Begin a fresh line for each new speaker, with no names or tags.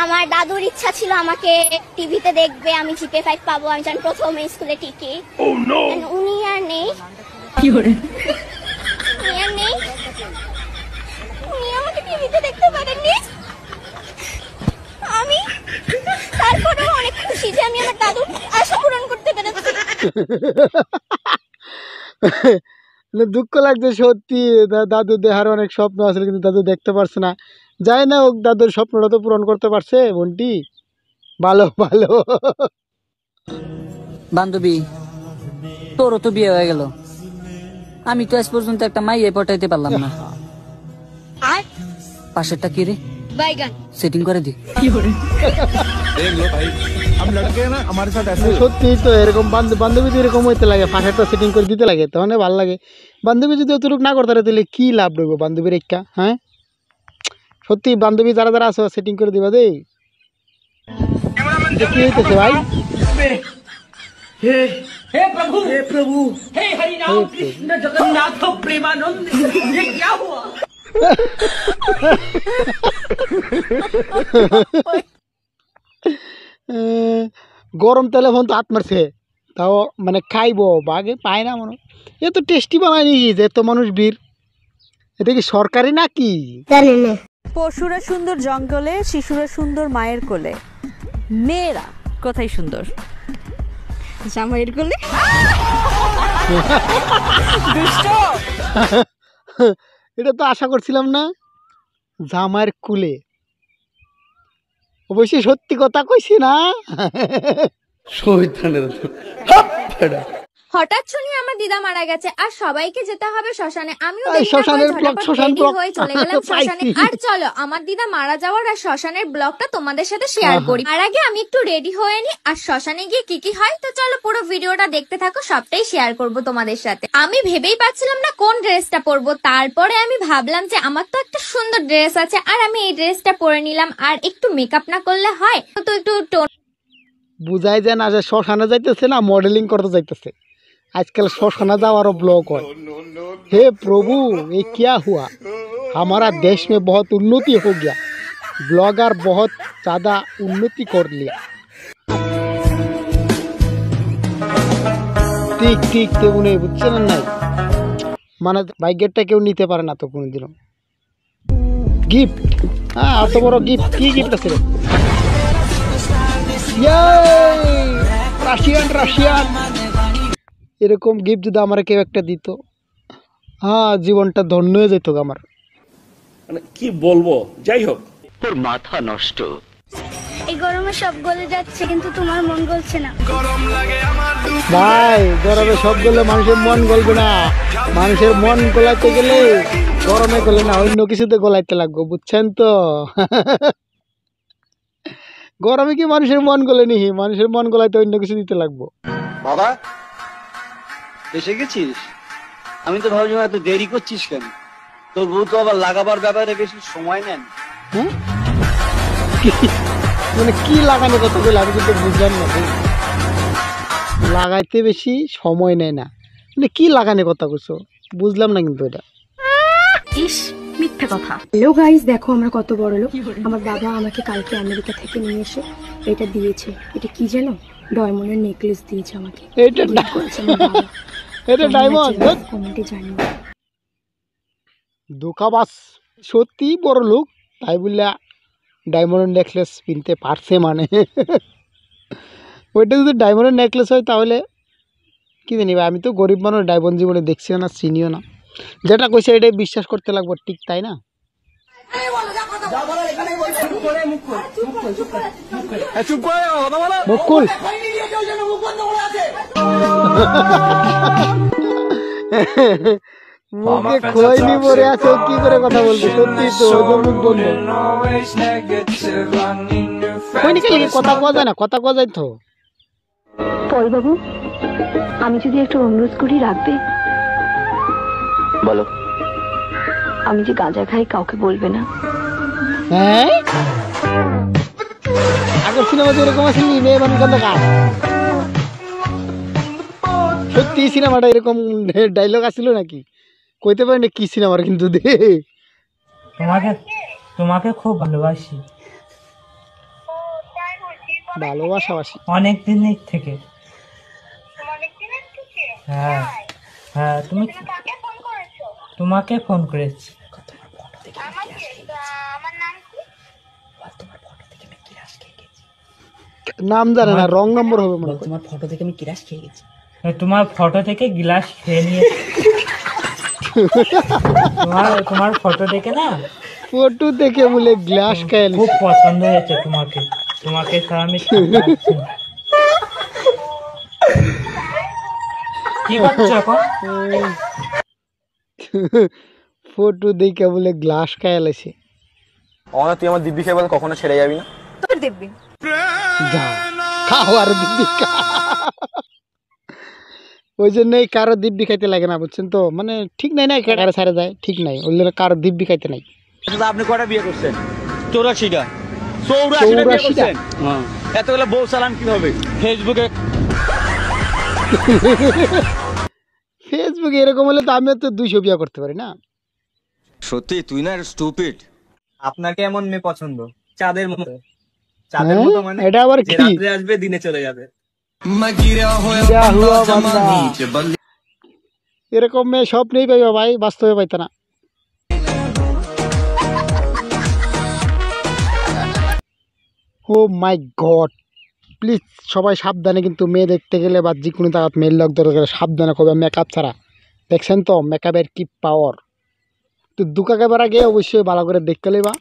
আমার দাদুর ইচ্ছা ছিল আমাকে টিভিতে দেখবে, আমি জিপে 5 পাবো, আমি যখন প্রথম স্কুলে টিকি। উনি আর নেই, উনি আমাকে টিভিতে দেখতে পারেননি। আমি তারপরেও অনেক খুশি যে আমি আমার দাদুর আশা পূরণ করতে পেরেছি।
দুঃখ লাগছে সত্যি, দাদু দেখার অনেক স্বপ্ন আছে কিন্তু দাদু দেখতে পারছে না। যাই না হোক, দাদুর স্বপ্নটা তো পূরণ করতে পারছে বোনটি। ভালো ভালো।
বান্ধবী, তোরও তো বিয়ে হয়ে গেল, আমি তো আজ পর্যন্ত একটা মাইয়ে পটাইতে পারলাম না। পাশেরটা কি রে? সেটিং করে দি।
সত্যি তো এরকম বান্ধবী তো এরকম হইতে লাগে, পাশেরটা সেটিং করে দিতে লাগে, তখন ভালো লাগে। বান্ধবী যদি অতটুকু না করতে পারে তাহলে কি লাভ রইব বান্ধবীর একটা? হ্যাঁ সত্যি, বান্ধবী যারা যারা আছো সেটিং করে দিবা দেই। কি হইতেছে ভাই?
हे प्रभु हे हरि राम कृष्ण जगन्नाथ प्रेमानंद, ये क्या हुआ?
গরম তেলে ফোন তো হাত মারছে, তাও মানে খাইবো বাগে পায় না মনে। এ তো টেস্টি বানায় নিয়েছি যে এত মানুষ ভিড়, এটা কি সরকারি নাকি জানি না।
পশুরা সুন্দর জঙ্গলে, শিশুরা সুন্দর মায়ের কোলে, মেয়েরা কোথায় সুন্দর? জামাইয়ের কোলে।
এটা তো আশা করছিলাম না, জামাইয়ের কুলে। অবশ্যই সত্যি কথা কইছি না।
হঠাৎ শুনি আমার দিদা মারা গেছে আর সবাইকে যেতে হবে শ্মশানে। আমিও হয়ে চলে গেলাম শ্মশানে। আর চলো আমার দিদা মারা যাওয়ার আর শ্মশানের ব্লগটা তোমাদের সাথে শেয়ার করি। আর আগে আমি একটু রেডি হয়ে নি, আর শ্মশানে গিয়ে কি কি হয় তো চলো পুরো ভিডিওটা দেখতে থাকো, সবটাই শেয়ার করব তোমাদের সাথে। আমি ভেবেই পাচ্ছিলাম না কোন ড্রেসটা পরবো, তারপরে আমি ভাবলাম যে আমার তো একটা সুন্দর ড্রেস আছে আর আমি এই ড্রেসটা পরে নিলাম। আর একটু মেকআপ না করলে হয় তো, একটু
বুঝাই যায় না যে শ্মশানে যাইতেছে না মডেলিং করতে যাইতেছে। आजकल श्मशाना जावारो ब्लॉग है। हे प्रभु, ये क्या हुआ? हमारा देश में बहुत उन्नति हो गया, ब्लॉगर बहुत ज़्यादा उन्नति कर लिया। ठीक ठीक तेमনি বুঝছেন না, মানে ভাগ্যটা কেউ নিতে পারে না তো কোনোদিনও। গিফট, হ্যাঁ এত বড় গিফট, কি গিফট আছে? রাশিয়ান এরকম গিফট যদি আমার কেউ একটা দিত, হ্যাঁ জীবনটা ধন্য হয়ে যেত আমার।
মানে কি বলবো, যাই হোক।
তোর মাথা নষ্ট।
এই গরমে সব গলে যাচ্ছে কিন্তু তোমার মন গলছে না।
ভাই গরমে সব গলে মানুষের মন গলবে না, মানুষের মন গলাইতে গেলে গরমে গলে না অন্য কিছুতে গলাইতে লাগবে, বুঝছেন তো? গরমে কি মানুষের মন গলে নি, মানুষের মন গলাইতে অন্য কিছু দিতে লাগবো।
বাবা এসে গেছিস? আমি তো ভাবছিলাম এত দেরি করছিস কেন? তোর বউ তো আবার লাগাবার ব্যাপারে বেশি সময় নেন।
মানে কি লাগানো কথা বলে আমি কিন্তু বুঝলাম না। লাগাইতে বেশি সময় নেয় না মানে কি লাগানো কথা বলছো বুঝলাম না কিন্তু এটা।
ইস মিথ্যে কথা।
হ্যালো গাইস, দেখো আমরা কত বড় লোক। আমার বাবা আমাকে কালকে আমেরিকা থেকে নিয়ে এসে এটা দিয়েছে। এটা কি জানো? ডায়মন্ডের নেকলেস দিয়েছে আমাকে।
এটা ডায়মন্ড
কমেন্টে জানিও।
ধোঁকাবাজ, সত্যি বড় লোক তাই বললে ডায়মন্ডের নেকলেস কিনতে পারছে মানে। ওইটা যদি ডায়মন্ডের নেকলেস হয় তাহলে কি জানি ভাই, আমি তো গরিব মানুষ, ডায়মন্ড জীবনে দেখছিও না চিনিও না, যেটা কইছে এটাই বিশ্বাস করতে লাগবে, ঠিক তাই না? মুকুল মুখে খোয়াইনি পরে আছে, কি করে কথা বলবে? সত্যি তো মুখ বলবো কথা কোয়া যায় না, কথা কোয়া যায় তো।
পল বাবু, আমি যদি একটু অনুরোধ করি রাখবে?
বলো।
আমি যে গাঁজা খাই কাউকে বলবে না।
হ্যাঁ আগের সিনেমা যেরকম আছে মেয়ে মানুষ গাঁজা খায়, সত্যি সিনেমাটা এরকম ডায়লগ আসছিল নাকি? কইতে পারি না কি সিনেমার, কিন্তু
তোমাকে খুব ভালোবাসি।
ভালোবাসাবাসি
অনেক দিনের থেকে। হ্যাঁ হ্যাঁ, তুমি তোমাকে ফোন করেছি।
নাম জানে না, রং নম্বর হবে মনে হয়।
তোমার ফটো থেকে আমি গ্লাস খেয়ে গেছি। তোমার ফটো থেকে গ্লাস খেয়ে নিয়েছি। তোমার ফটো দেখে না,
ফটো দেখে বলে গ্লাস খাই
খুব পছন্দ হয়েছে তোমাকে। তোমাকে ছাড়া আমি থাকতে পারছি না। কি করছো এখন?
ফটো দেখে বলে গ্লাস খাই আলাইছে।
তুই আমার দিব্যি খেয়ে বল কখনো ছেড়ে যাবি না।
তোর দিব্যি
যা খাও আর দিব্যি খা। ওই জন্যই কারো দিব্যি খাইতে লাগে না, বুঝছেন তো? মানে ঠিক নাই না, কারো ছাড়া যায় ঠিক নাই, ওই জন্য কারো দিব্যি খাইতে নাই।
আপনি কটা বিয়ে করছেন? 84টা। 84টা বিয়ে করছেন? এতগুলো বউ সালাম কিভাবে?
ফেসবুকে এরকম হলে তো আমিও তো 200 বিয়ে করতে পারি না।
সত্যি তুই না স্টুপিড।
আপনাকে এমন মেয়ে পছন্দ, চাঁদের মতো।
হ্যাঁ? এটা আবার কি?
রাত্রে আসবে, দিনে চলে যাবে।
যা হুয়া বান্দা। এরকম মেয়ে স্বপ্নেই পাইবা ভাই, বাস্তবে পাইতে না। ও মাই গড, প্লিজ সবাই সাবধানে, কিন্তু মেয়ে দেখতে গেলে বা যে কোনো জায়গায় মেয়ের লোক ধরে গেলে সাবধানে করবে মেকআপ ছাড়া। দেখছেন তো মেকআপের কি পাওয়ার। তো দুকা কেবার আগে অবশ্যই ভালো করে দেখতে লইবা।